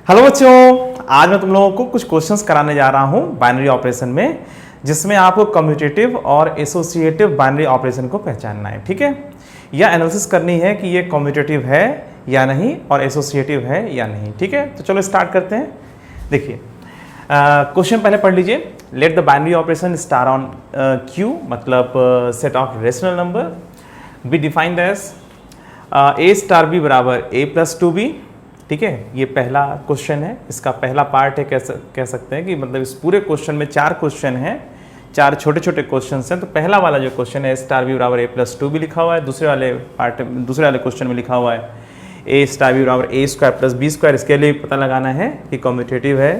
Hello बच्चों, आज मैं तुम लोगों को कुछ क्वेश्चंस कराने जा रहा हूं बाइनरी ऑपरेशन में, जिसमें आपको कम्यूटेटिव और एसोसिएटिव बाइनरी ऑपरेशन को पहचानना है। ठीक है, या एनालिसिस करनी है कि ये कम्यूटेटिव है या नहीं और एसोसिएटिव है या नहीं। ठीक है, तो चलो स्टार्ट करते हैं। देखिए क्वेश्चन पहले पढ़ लीजिए। Let the binary operation star on Q, मतलब set of rational number be defined as A star B बराबर ए प्लस टू बी। ठीक है, ये पहला क्वेश्चन है, इसका पहला पार्ट है। कह सकते हैं कि मतलब इस पूरे क्वेश्चन में 4 क्वेश्चन हैं, 4 छोटे छोटे क्वेश्चन हैं। तो पहला वाला जो क्वेश्चन है ए स्टार बी बराबर ए प्लस टू बी लिखा हुआ है। दूसरे वाले क्वेश्चन में लिखा हुआ है ए स्टार बी बराबर ए स्क्वायर प्लस बी स्क्वायर। इसके लिए पता लगाना है कि कम्यूटेटिव है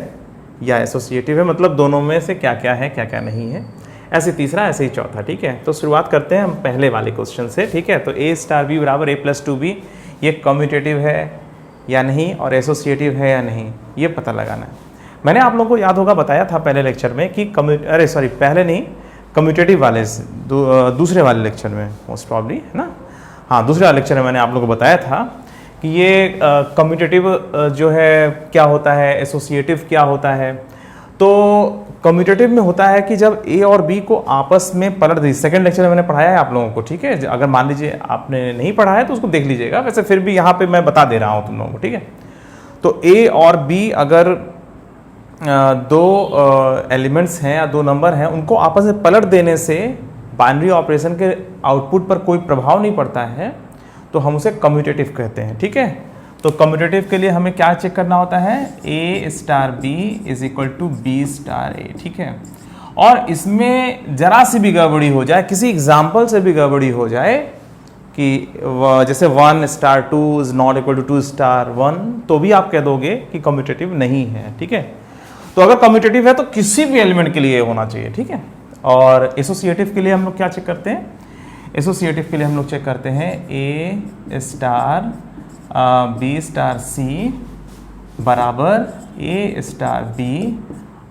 या एसोसिएटिव है, मतलब दोनों में से क्या क्या है क्या क्या नहीं है। ऐसे तीसरा, ऐसे ही चौथा। ठीक है, तो शुरुआत करते हैं हम पहले वाले क्वेश्चन से। ठीक है, तो ए स्टार बी बराबर ए प्लस टू बी, ये कम्यूटेटिव है या नहीं और एसोसिएटिव है या नहीं, ये पता लगाना है। मैंने आप लोगों को याद होगा बताया था पहले लेक्चर में कि कम्यूटेटिव वाले दूसरे वाले लेक्चर में मोस्ट प्रॉब्ली, है ना। हाँ, दूसरे वाले लेक्चर में मैंने आप लोगों को बताया था कि ये कम्यूटेटिव जो है क्या होता है, एसोसिएटिव क्या होता है। तो कम्यूटेटिव में होता है कि जब ए और बी को आपस में पलट दी। सेकंड लेक्चर में मैंने पढ़ाया है आप लोगों को। ठीक है, अगर मान लीजिए आपने नहीं पढ़ा है तो उसको देख लीजिएगा, वैसे फिर भी यहाँ पे मैं बता दे रहा हूँ तुम लोगों को। ठीक है, तो ए और बी अगर दो एलिमेंट्स हैं या दो नंबर हैं, उनको आपस में पलट देने से बाइनरी ऑपरेशन के आउटपुट पर कोई प्रभाव नहीं पड़ता है, तो हम उसे कम्यूटेटिव कहते हैं। ठीक है, तो कम्यूटेटिव के लिए हमें क्या चेक करना होता है, A star B is equal to B star A. ठीक है, और इसमें जरा सी भी गड़बड़ी हो जाए, किसी एग्जाम्पल से भी गड़बड़ी हो जाए कि जैसे 1 star 2 is not equal to 2 star 1, तो भी आप कह दोगे कि कम्यूटेटिव नहीं है। ठीक है, तो अगर कम्यूटेटिव है तो किसी भी एलिमेंट के लिए होना चाहिए। ठीक है, और एसोसिएटिव के लिए हम लोग क्या चेक करते हैं, एसोसिएटिव के लिए हम लोग चेक करते हैं ए स्टार बी स्टार सी बराबर ए स्टार बी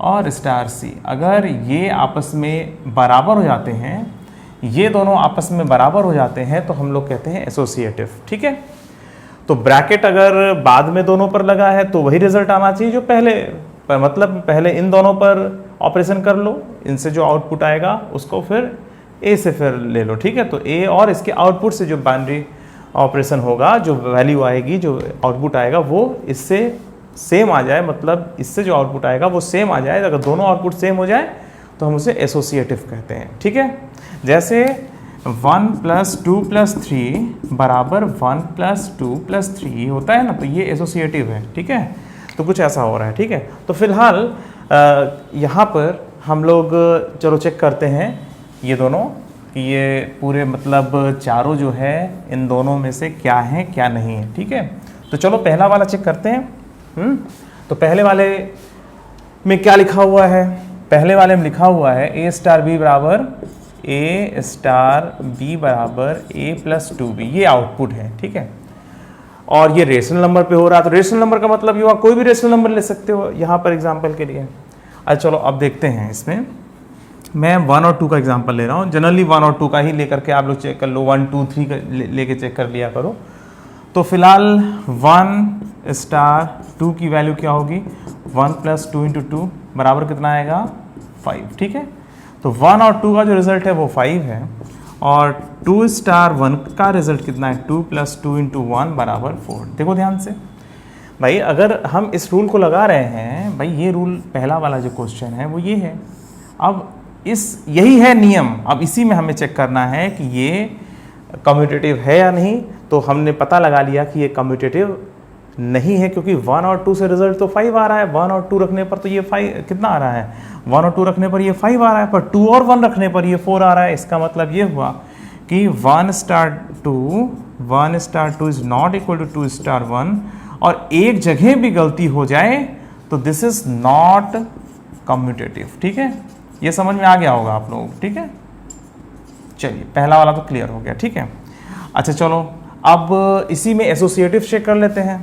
और स्टार सी। अगर ये आपस में बराबर हो जाते हैं, ये दोनों आपस में बराबर हो जाते हैं, तो हम लोग कहते हैं एसोसिएटिव। ठीक है, तो ब्रैकेट अगर बाद में दोनों पर लगा है तो वही रिजल्ट आना चाहिए जो पहले पर, मतलब पहले इन दोनों पर ऑपरेशन कर लो, इनसे जो आउटपुट आएगा उसको फिर ए से फिर ले लो। ठीक है, तो ए और इसके आउटपुट से जो बाइनरी ऑपरेशन होगा, जो वैल्यू आएगी, जो आउटपुट आएगा वो इससे सेम आ जाए, मतलब इससे जो आउटपुट आएगा वो सेम आ जाए। अगर दोनों आउटपुट सेम हो जाए तो हम उसे एसोसिएटिव कहते हैं। ठीक है, जैसे 1 + 2 + 3 बराबर 1 + 2 + 3 होता है ना, तो ये एसोसिएटिव है। ठीक है, तो कुछ ऐसा हो रहा है। ठीक है, तो फिलहाल यहाँ पर हम लोग चलो चेक करते हैं ये दोनों, कि ये पूरे मतलब चारों जो है इन दोनों में से क्या है क्या नहीं है। ठीक है, तो चलो पहला वाला चेक करते हैं। तो पहले वाले में क्या लिखा हुआ है, पहले वाले में लिखा हुआ है ए स्टार बी बराबर ए स्टार बी बराबर ए प्लस 2b, ये आउटपुट है। ठीक है, और ये रेशनल नंबर पे हो रहा है, तो रेशनल नंबर का मतलब ये कोई भी रेशनल नंबर ले सकते हो यहाँ पर एग्जाम्पल के लिए। अच्छा चलो अब देखते हैं, इसमें मैं 1 और 2 का एग्जांपल ले रहा हूँ। जनरली 1 और 2 का ही लेकर के आप लोग चेक कर लो, 1 2 3 का लेके चेक कर लिया करो। तो फिलहाल 1 स्टार 2 की वैल्यू क्या होगी, 1 + 2 × 2 बराबर कितना आएगा, 5। ठीक है, तो 1 और 2 का जो रिजल्ट है वो 5 है, और 2 स्टार 1 का रिजल्ट कितना है, 2 + 2 × 1 बराबर 4। देखो ध्यान से भाई, अगर हम इस रूल को लगा रहे हैं भाई, ये रूल पहला वाला जो क्वेश्चन है वो ये है। अब यही है नियम, अब इसी में हमें चेक करना है कि ये कम्यूटेटिव है या नहीं। तो हमने पता लगा लिया कि ये कम्यूटेटिव नहीं है, क्योंकि 1 और 2 से रिजल्ट तो 5 आ रहा है। 1 और 2 रखने पर तो ये 5 कितना आ रहा है, 1 और 2 रखने पर ये 5 आ रहा है, पर 2 और 1 रखने पर ये 4 आ रहा है। इसका मतलब ये हुआ कि 1 star 2 is not equal to 2 star 1, और एक जगह भी गलती हो जाए तो दिस इज नॉट कम्यूटेटिव। ठीक है, ये समझ में आ गया होगा आप लोगों को। ठीक है, चलिए पहला वाला तो क्लियर हो गया। ठीक है, अच्छा चलो अब इसी में एसोसिएटिव चेक कर लेते हैं।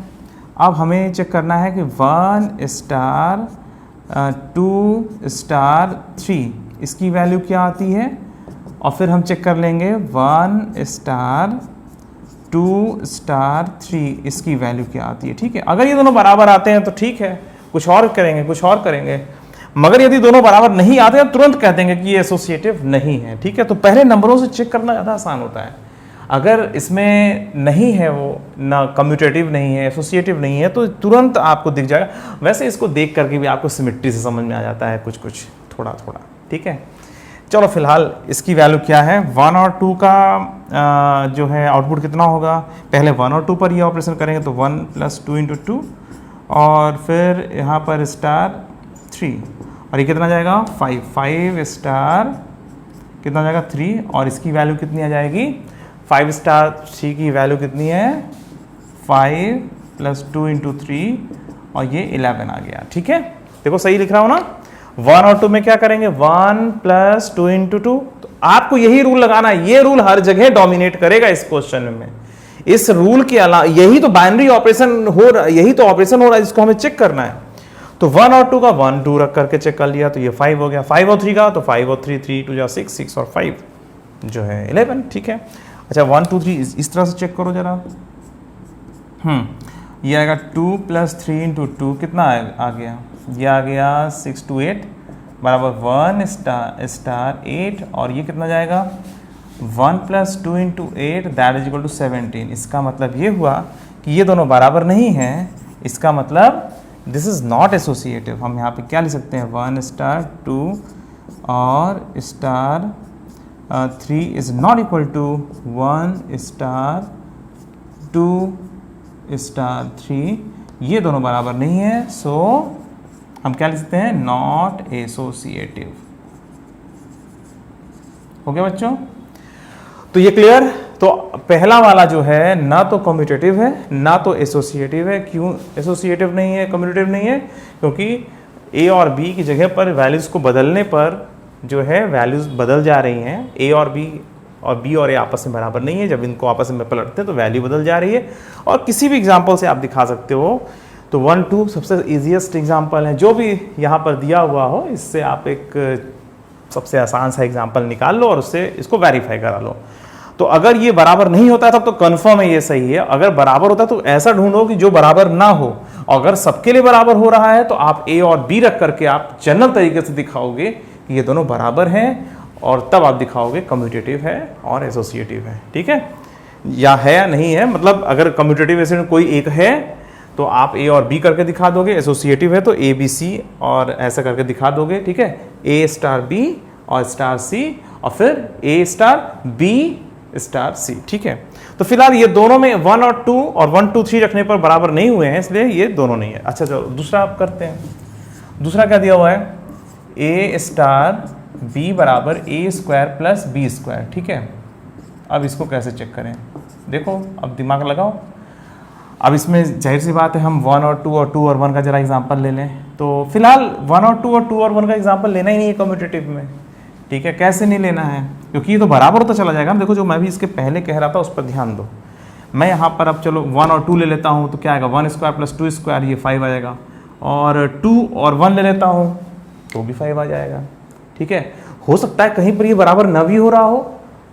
अब हमें चेक करना है कि 1 स्टार 2 स्टार 3 इसकी वैल्यू क्या आती है, और फिर हम चेक कर लेंगे 1 स्टार 2 स्टार 3 इसकी वैल्यू क्या आती है। ठीक है, अगर ये दोनों बराबर आते हैं तो ठीक है, कुछ और करेंगे, मगर यदि दोनों बराबर नहीं आते हैं तुरंत कह देंगे कि ये एसोसिएटिव नहीं है। ठीक है, तो पहले नंबरों से चेक करना ज़्यादा आसान होता है। अगर इसमें नहीं है, वो ना कम्यूटेटिव नहीं है, एसोसिएटिव नहीं है, तो तुरंत आपको दिख जाएगा। वैसे इसको देख करके भी आपको सिमेट्री से समझ में आ जाता है कुछ थोड़ा। ठीक है, चलो फिलहाल इसकी वैल्यू क्या है। 1 और 2 का जो है आउटपुट कितना होगा, पहले 1 और 2 पर ये ऑपरेशन करेंगे तो 1 + 2 × 2 और फिर यहाँ पर स्टार 3 और ये कितना जाएगा 5 स्टार कितना जाएगा 3 और इसकी वैल्यू कितनी आ जाएगी 5 स्टार 3 की वैल्यू कितनी है 5 + 2 × 3 और ये 11 आ गया। ठीक है, देखो सही लिख रहा हूँ ना। 1 और 2 में क्या करेंगे 1 + 2 × 2। तो आपको यही रूल लगाना है, ये रूल हर जगह डोमिनेट करेगा इस क्वेश्चन में। इस रूल के अलावा यही तो बाइनरी ऑपरेशन हो रहा है, यही तो ऑपरेशन हो रहा है जिसको हमें चेक करना है। तो 1 और 2 का 1 2 रख करके चेक कर लिया तो ये 5 हो गया। 5 और 3 का तो 5 और 3 3 2 6 6 और 5 जो है 11। ठीक है, अच्छा 1 2 3 इस तरह से चेक करो जरा। ये आएगा 2 + 3 × 2 कितना आ गया, ये आ गया 6 2 8 बराबर 1 स्टार 8 और ये कितना जाएगा 1 + 2 × 8 दैट इज इक्वल टू 17। इसका मतलब ये हुआ कि ये दोनों बराबर नहीं हैं। इसका मतलब दिस इज नॉट एसोसिएटिव। हम यहाँ पे क्या लिख सकते हैं 1 स्टार 2 और star 3 is not equal to 1 star 2 star 3, ये दोनों बराबर नहीं है। सो हम क्या लिख सकते हैं नॉट एसोसिएटिव। हो गया बच्चों, तो ये क्लियर। तो पहला वाला जो है ना तो कम्यूटेटिव है ना तो एसोसिएटिव है। क्यों एसोसिएटिव नहीं है, कम्यूटेटिव नहीं है? क्योंकि ए और बी की जगह पर वैल्यूज को बदलने पर जो है वैल्यूज बदल जा रही हैं। ए और बी और ए आपस में बराबर नहीं है। जब इनको आपस में पलटते हैं तो वैल्यू बदल जा रही है। और किसी भी एग्जांपल से आप दिखा सकते हो। तो 1 2 सबसे ईजीएस्ट एग्जांपल है, जो भी यहाँ पर दिया हुआ हो इससे आप एक सबसे आसान सा एग्जांपल निकाल लो और उससे इसको वेरीफाई करा लो। तो अगर ये बराबर नहीं होता तब तो कन्फर्म है ये सही है। अगर बराबर होता तो ऐसा ढूंढो कि जो बराबर ना हो। अगर सबके लिए बराबर हो रहा है तो आप ए और बी रख करके आप जनरल तरीके से दिखाओगे कि ये दोनों बराबर हैं और तब आप दिखाओगे कम्यूटेटिव है और एसोसिएटिव है। ठीक है, या नहीं है, मतलब अगर कम्यूटेटिव ऐसे कोई एक है तो आप ए और बी करके दिखा दोगे, एसोसिएटिव है तो ए बी सी और ऐसा करके दिखा दोगे। ठीक है, ए स्टार बी और स्टार सी और फिर ए स्टार बी स्टार सी। ठीक है, तो फिलहाल ये दोनों में 1 और 2 और 1 2 3 रखने पर बराबर नहीं हुए हैं, इसलिए ये दोनों नहीं है। अच्छा चलो दूसरा आप करते हैं। दूसरा क्या दिया हुआ है ए स्टार बी बराबर a² + b²। ठीक है, अब इसको कैसे चेक करें, देखो अब दिमाग लगाओ। अब इसमें जाहिर सी बात है हम 1 और 2 और 2 और 1 का जरा एग्जांपल ले लें। तो फिलहाल 1 और 2 और 2 और 1 का एग्जांपल लेना ही नहीं है कम्यूटेटिव में। ठीक है, कैसे नहीं लेना है, क्योंकि ये तो बराबर होता चला जाएगा। देखो जो मैं भी इसके पहले कह रहा था उस पर ध्यान दो। मैं यहाँ पर अब चलो 1 और 2 ले लेता हूँ तो क्या आएगा 1² + 2² ये 5 आ जाएगा। और 2 और 1 ले लेता हूँ तो भी 5 आ जाएगा। ठीक है, हो सकता है कहीं पर ये बराबर न भी हो रहा हो,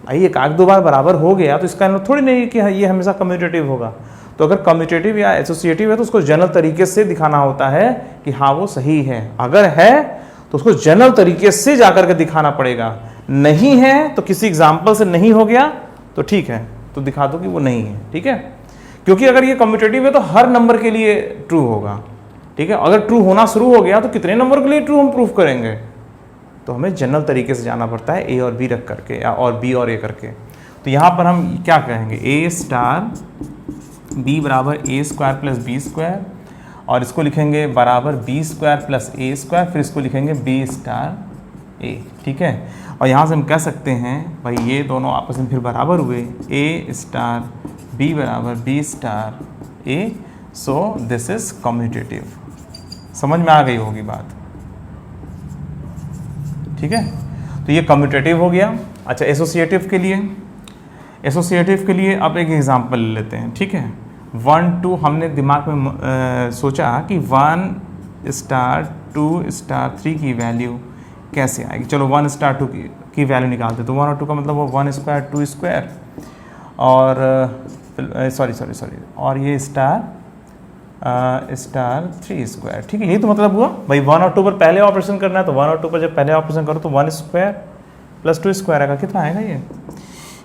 भाई एक आध दो बार बराबर हो गया तो इसका मतलब थोड़ी नहीं कि ये हमेशा कम्यूटेटिव होगा। तो अगर कम्यूटेटिव या एसोसिएटिव है तो उसको जनरल तरीके से दिखाना होता है कि हाँ वो सही है। अगर है तो उसको जनरल तरीके से जाकर के दिखाना पड़ेगा। नहीं है तो किसी एग्जाम्पल से नहीं हो गया तो ठीक है, तो दिखा दो कि वो नहीं है। ठीक है, क्योंकि अगर ये कम्यूटेटिव है तो हर नंबर के लिए ट्रू होगा। ठीक है, अगर ट्रू होना शुरू हो गया तो कितने नंबर के लिए ट्रू हम प्रूफ करेंगे? तो हमें जनरल तरीके से जाना पड़ता है ए और बी रख करके या और बी और ए करके। तो यहाँ पर हम क्या कहेंगे ए स्टार बी बराबर a² + b² और इसको लिखेंगे बराबर b² + a², फिर इसको लिखेंगे b स्टार a। ठीक है, और यहाँ से हम कह सकते हैं भाई ये दोनों आपस में फिर बराबर हुए a स्टार b बराबर b star a। So this is commutative. समझ में आ गई होगी बात। ठीक है, तो ये कम्यूटेटिव हो गया। अच्छा एसोसिएटिव के लिए अब एक एग्जांपल ले लेते हैं। ठीक है, 1 2 हमने दिमाग में सोचा कि 1 स्टार 2 स्टार 3 की वैल्यू कैसे आएगी। चलो 1 स्टार 2 की वैल्यू निकालते तो 1 और 2 का मतलब वो 1² 2² और सॉरी और ये स्टार 3 स्क्वायर, ठीक है। यही तो मतलब हुआ भाई, 1 और 2 पर पहले ऑपरेशन करना है, तो 1 और 2 पर जब पहले ऑपरेशन करो तो 1 स्क्वायर प्लस 2 स्क्वायर आएगा। कितना आएगा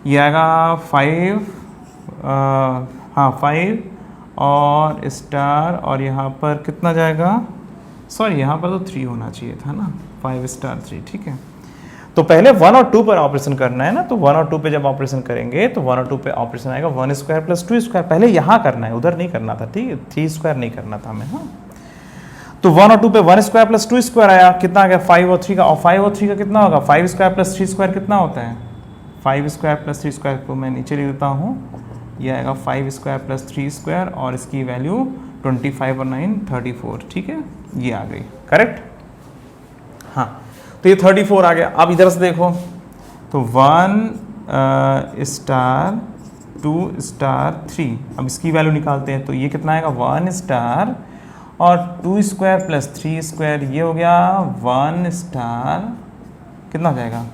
ये आएगा 5, हाँ 5 और स्टार, और यहाँ पर कितना जाएगा, सॉरी यहाँ पर तो 3 होना चाहिए था ना, 5 स्टार 3, ठीक है। तो पहले 1 और 2 पर ऑपरेशन करना है ना, तो 1 और 2 पे जब ऑपरेशन करेंगे तो 1 और 2 पे ऑपरेशन आएगा 1 स्क्वायर प्लस 2 स्क्वायर। पहले यहाँ करना है, उधर नहीं करना था, ठीक है, 3 स्क्वायर नहीं करना था हमें, हाँ। तो 1 और 2 पे 1 स्क्वायर प्लस 2 स्क्वायर आया, कितना आ गया 5 और 3 का, और 5 और 3 का कितना होगा, 5 स्क्वायर प्लस 3 स्क्वायर कितना होता है, 5 स्क्वायर प्लस 3 स्क्वायर को मैं नीचे लिख देता हूँ, यह आएगा 5 स्क्वायर प्लस 3 स्क्वायर, और इसकी वैल्यू 25 और 9 34, ठीक है, ये आ गई, करेक्ट। हाँ, तो ये 34 आ गया। अब इधर से देखो तो 1 स्टार 2 स्टार 3, अब इसकी वैल्यू निकालते हैं, तो ये कितना आएगा 1 स्टार और 2 स्क्वायर प्लस 3 स्क्वायर, ये हो गया 1 स्टार, कितना हो जाएगा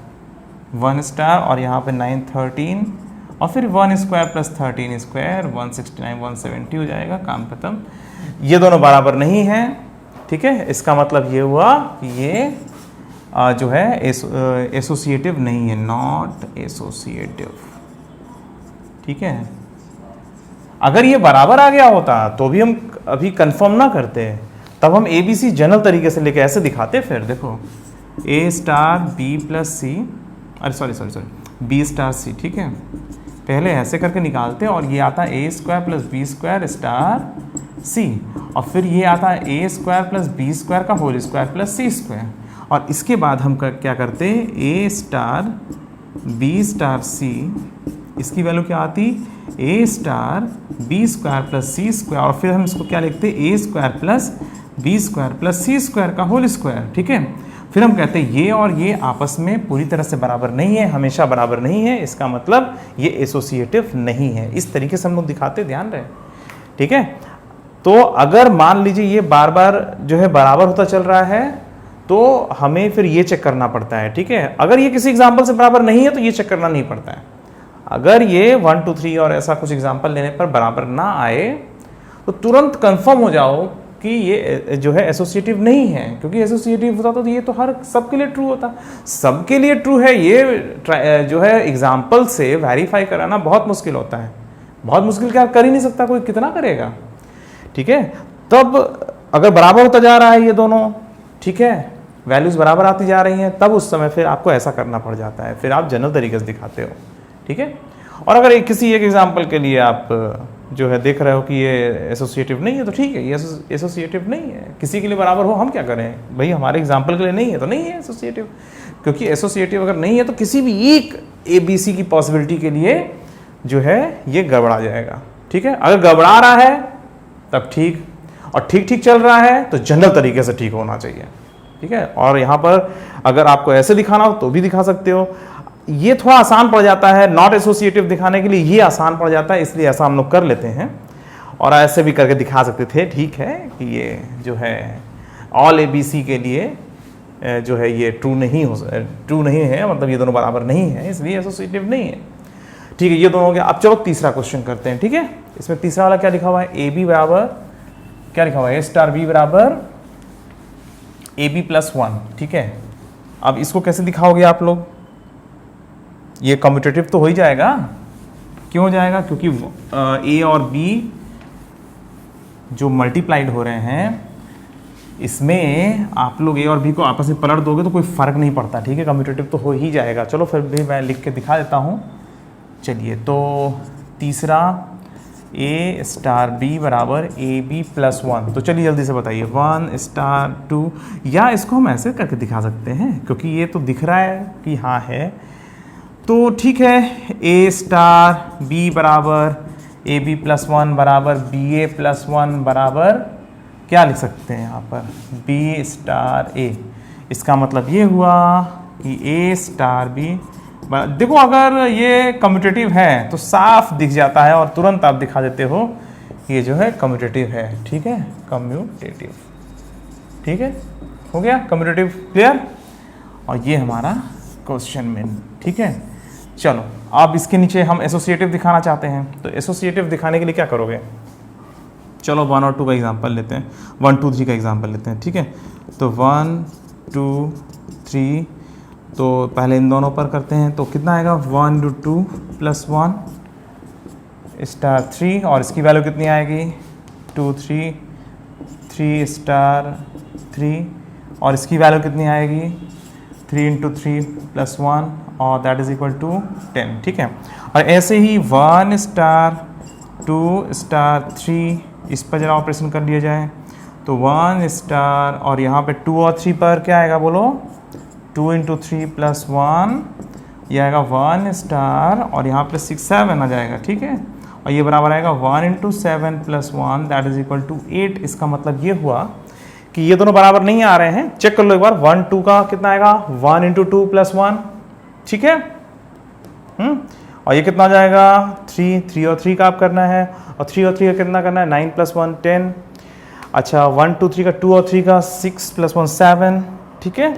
1 स्टार, और यहाँ पे 9 13, और फिर 1 स्क्वायर प्लस 13 स्क्वायर 169 170 हो जाएगा, काम खत्म। ये दोनों बराबर नहीं है, ठीक है, इसका मतलब ये हुआ कि ये जो है एसोसिएटिव नहीं है, नॉट एसोसिएटिव, ठीक है। अगर ये बराबर आ गया होता तो भी हम अभी कंफर्म ना करते, तब हम ABC जनरल तरीके से लेके ऐसे दिखाते, फिर देखो A स्टार B प्लस सी, अरे सॉरी B स्टार C, ठीक है, पहले ऐसे करके निकालते, और ये आता है A square plus B square star C, और फिर ये आता है A square plus B square का whole square plus C square, और इसके बाद हम क्या करते हैं A star B star C, इसकी वैल्यू क्या आती, A star B square plus C square, और फिर हम इसको क्या लिखते हैं A square plus B square plus C square का होल स्क्वायर, ठीक है। फिर हम कहते हैं ये और ये आपस में पूरी तरह से बराबर नहीं है, हमेशा बराबर नहीं है, इसका मतलब ये एसोसिएटिव नहीं है। इस तरीके से हम लोग दिखाते, ध्यान रहे, ठीक है। तो अगर मान लीजिए ये बार बार जो है बराबर होता चल रहा है, तो हमें फिर ये चेक करना पड़ता है, ठीक है। अगर ये किसी एग्जाम्पल से बराबर नहीं है तो ये चेक करना नहीं पड़ता है। अगर ये 1 2 3 और ऐसा कुछ एग्जाम्पल लेने पर बराबर ना आए तो तुरंत कंफर्म हो जाओ कि ये जो है एसोसिएटिव नहीं है, क्योंकि एसोसिएटिव होता तो ये तो हर सबके लिए ट्रू होता, सबके लिए ट्रू है, ये जो है एग्जाम्पल से वेरीफाई कराना बहुत मुश्किल होता है, बहुत मुश्किल, क्या कर ही नहीं सकता कोई, कितना करेगा, ठीक है। तब अगर बराबर होता जा रहा है ये दोनों, ठीक है, वैल्यूज बराबर आती जा रही हैं, तब उस समय फिर आपको ऐसा करना पड़ जाता है, फिर आप जनरल तरीके से दिखाते हो, ठीक है। और अगर किसी एक एग्जाम्पल के लिए आप जो है देख रहे हो कि ये एसोसिएटिव नहीं है, तो ठीक है, ये एसोसिएटिव नहीं है, किसी के लिए बराबर हो, हम क्या करें भाई, हमारे एग्जाम्पल के लिए नहीं है तो नहीं है एसोसिएटिव, क्योंकि एसोसिएटिव अगर नहीं है तो किसी भी एक ABC की पॉसिबिलिटी के लिए जो है ये गड़बड़ा जाएगा, ठीक है। अगर गड़बड़ा रहा है तब ठीक, और ठीक ठीक चल रहा है तो जनरल तरीके से ठीक होना चाहिए, ठीक है। और यहाँ पर अगर आपको ऐसे दिखाना हो तो भी दिखा सकते हो, ये थोड़ा आसान पड़ जाता है, नॉट एसोसिएटिव दिखाने के लिए ये आसान पड़ जाता है, इसलिए ऐसा हम लोग कर लेते हैं, और ऐसे भी करके दिखा सकते थे, ठीक है, कि ये जो है ऑल ABC के लिए जो है ये ट्रू नहीं है, मतलब ये दोनों बराबर नहीं है, इसलिए एसोसिएटिव नहीं है, ठीक है। ये दोनों हो गया। अब चलो तीसरा क्वेश्चन करते हैं, ठीक है। इसमें तीसरा वाला क्या लिखा हुआ है, AB बराबर क्या लिखा हुआ है, A स्टार B बराबर AB प्लस 1, ठीक है। अब इसको कैसे दिखाओगे आप लोग, ये कम्यूटेटिव तो हो ही जाएगा, क्यों हो जाएगा, क्योंकि A और B जो मल्टीप्लाइड हो रहे हैं, इसमें आप लोग A और B को आपस में पलट दोगे तो कोई फर्क नहीं पड़ता, ठीक है, कम्यूटेटिव तो हो ही जाएगा। चलो फिर भी मैं लिख के दिखा देता हूँ, चलिए। तो तीसरा A स्टार B बराबर AB प्लस 1, तो चलिए जल्दी से बताइए 1 स्टार 2, या इसको हम ऐसे करके दिखा सकते हैं क्योंकि ये तो दिख रहा है कि हाँ है, तो ठीक है। A स्टार B बराबर AB प्लस 1 बराबर BA प्लस 1 बराबर क्या लिख सकते हैं यहाँ पर, B स्टार A, इसका मतलब ये हुआ कि A स्टार B, देखो अगर ये कम्यूटेटिव है तो साफ दिख जाता है और तुरंत आप दिखा देते हो ये जो है कम्यूटेटिव है, ठीक है, कम्यूटेटिव, ठीक है, हो गया कम्यूटेटिव, क्लियर। और ये हमारा क्वेश्चन में, ठीक है। चलो अब इसके नीचे हम एसोसिएटिव दिखाना चाहते हैं, तो एसोसिएटिव दिखाने के लिए क्या करोगे, चलो 1 और 2 का एग्जांपल लेते हैं, 1 2 3 का एग्जांपल लेते हैं, ठीक है। तो 1 2 3, तो पहले इन दोनों पर करते हैं, तो कितना आएगा 1 × 2 + 1 स्टार 3, और इसकी वैल्यू कितनी आएगी 2 3 3 स्टार 3, और इसकी वैल्यू कितनी आएगी 3 × 3 + 1, और दैट इज इक्वल टू 10, ठीक है। और ऐसे ही 1 स्टार 2 स्टार 3, इस पर जरा ऑपरेशन कर लिया जाए, तो 1 स्टार और यहाँ पे 2 और 3 पर क्या आएगा बोलो, 2 × 3 + 1, ये आएगा 1 स्टार और यहाँ पे 6 7 आ जाएगा, ठीक है। और ये बराबर आएगा 1 × 7 + 1 दैट इज इक्वल टू 8। इसका मतलब ये हुआ कि ये दोनों बराबर नहीं आ रहे हैं। चेक कर लो एक बार, 1 2 का कितना आएगा 1 × 2 + 1, ठीक है। और ये कितना आ जाएगा 3 और 3 का आप करना है, और 3 और 3 का कितना करना है 9 + 1 10। अच्छा 1 2 3 का 2 और 3 का 6 + 1 7, ठीक है।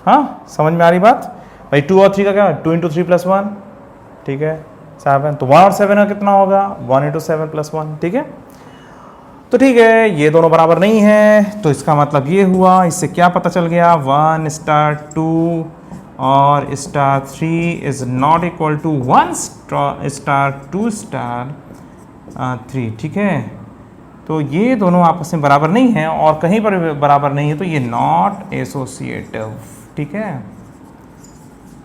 हाँ समझ में आ रही बात भाई, 2 और 3 का क्या 2 × 3 + 1, ठीक है 7, तो 1 और 7 का कितना होगा 1 × 7 + 1, ठीक है। तो ठीक है, ये दोनों बराबर नहीं है, तो इसका मतलब ये हुआ, इससे क्या पता चल गया 1 स्टार 2 और star 3 is not equal to 1 star 2 star 3, ठीक है। तो ये दोनों आपस में बराबर नहीं हैं, और कहीं पर बराबर नहीं है तो ये नॉट एसोसिएटिव, ठीक है।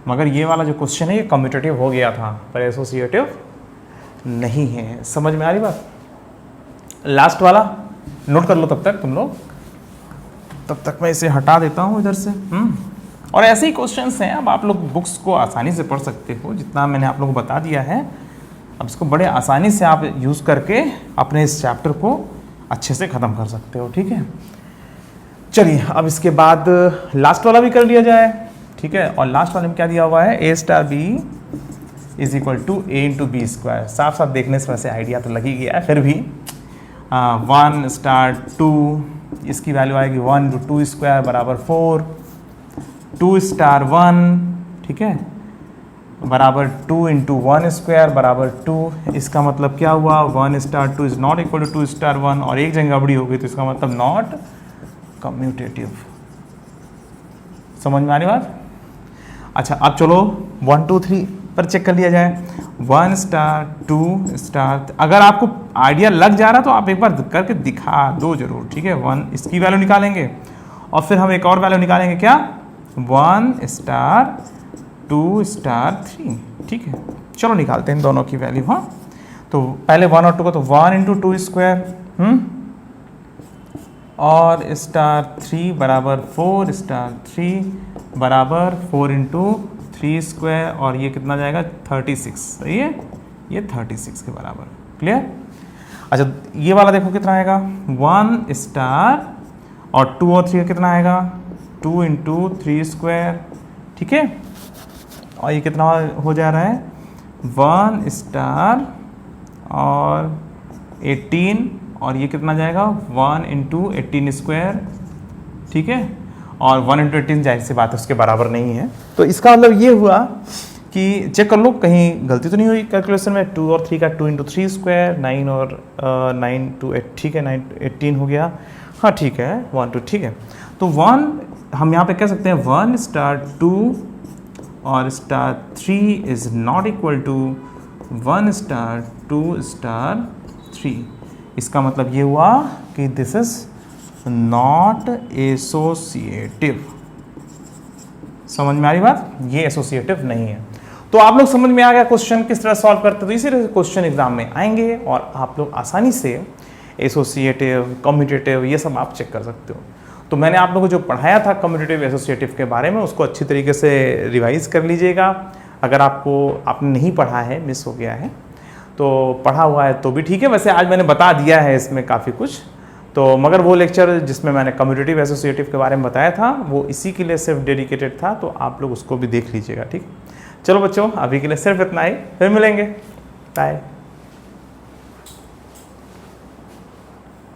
मगर ये वाला जो क्वेश्चन है ये कम्यूटेटिव हो गया था, पर एसोसिएटिव नहीं है। समझ में आ रही बात। लास्ट वाला नोट कर लो तब तक तुम लोग, तब तक मैं इसे हटा देता हूँ इधर से। और ऐसे ही क्वेश्चंस हैं, अब आप लोग बुक्स को आसानी से पढ़ सकते हो, जितना मैंने आप लोगों को बता दिया है, अब इसको बड़े आसानी से आप यूज़ करके अपने इस चैप्टर को अच्छे से ख़त्म कर सकते हो, ठीक है। चलिए अब इसके बाद लास्ट वाला भी कर लिया जाए, ठीक है। और लास्ट वाले में क्या दिया हुआ है, a star b is equal to a × b²। साफ साफ देखने से वैसे आइडिया तो लग ही गया है, फिर भी 1 स्टार 2, इसकी वैल्यू आएगी 1 × 2² बराबर 4, 2 स्टार 1, ठीक है, बराबर 2 × 1² बराबर 2। इसका मतलब क्या हुआ 1 star 2 is not equal to 2 star 1, और एक जगह गड़बड़ी हो गई, तो इसका मतलब नॉट कम्यूटेटिव। समझ में आ रही बात। अच्छा अब चलो 1 2 3 पर चेक कर लिया जाए, 1 स्टार 2 स्टार, अगर आपको आइडिया लग जा रहा तो आप एक बार करके दिखा दो जरूर, ठीक है। 1 इसकी वैल्यू निकालेंगे, और फिर हम एक और वैल्यू निकालेंगे, क्या 1 स्टार 2 स्टार 3, ठीक है। चलो निकालते हैं इन दोनों की वैल्यू। हाँ तो पहले 1 और 2 का, तो 1 × 2², और स्टार 3 बराबर 4 स्टार 3 बराबर 4 × 3², और ये कितना जाएगा 36, सही है, ये 36 के बराबर, क्लियर। अच्छा ये वाला देखो कितना आएगा 1 स्टार और 2 और 3 का कितना आएगा 2 × 3², ठीक है। और ये कितना हो जा रहा है 1 स्टार और 18, और ये कितना जाएगा 1 × 18², ठीक है। और 1 × 18 जाहिर सी बात है उसके बराबर नहीं है, तो इसका मतलब ये हुआ कि चेक कर लो कहीं गलती तो नहीं हुई कैलकुलेशन में। 2 और 3 का 2 × 3², 9 और 9 × 8, ठीक है, 9 18 हो गया, हाँ ठीक है 1 2, ठीक है। तो 1 हम यहाँ पे कह सकते हैं 1 स्टार 2 और star 3 is not equal to 1 star 2 star 3। इसका मतलब ये हुआ कि दिस इज नॉट एसोसिएटिव। समझ में आ रही बात, ये एसोसिएटिव नहीं है। तो आप लोग समझ में आ गया क्वेश्चन किस तरह सॉल्व करते, तो इसी तरह क्वेश्चन एग्जाम में आएंगे और आप लोग आसानी से एसोसिएटिव कम्यूटेटिव ये सब आप चेक कर सकते हो। तो मैंने आप लोगों को जो पढ़ाया था कम्यूटेटिव एसोसिएटिव के बारे में, उसको अच्छी तरीके से रिवाइज कर लीजिएगा। अगर आपने नहीं पढ़ा है, मिस हो गया है, तो पढ़ा हुआ है तो भी ठीक है। वैसे आज मैंने बता दिया है इसमें काफ़ी कुछ, तो मगर वो लेक्चर जिसमें मैंने कम्यूटेटिव एसोसिएटिव के बारे में बताया था वो इसी के लिए सिर्फ डेडिकेटेड था, तो आप लोग उसको भी देख लीजिएगा, ठीक। चलो बच्चों अभी के लिए सिर्फ इतना ही, फिर मिलेंगे, बाय।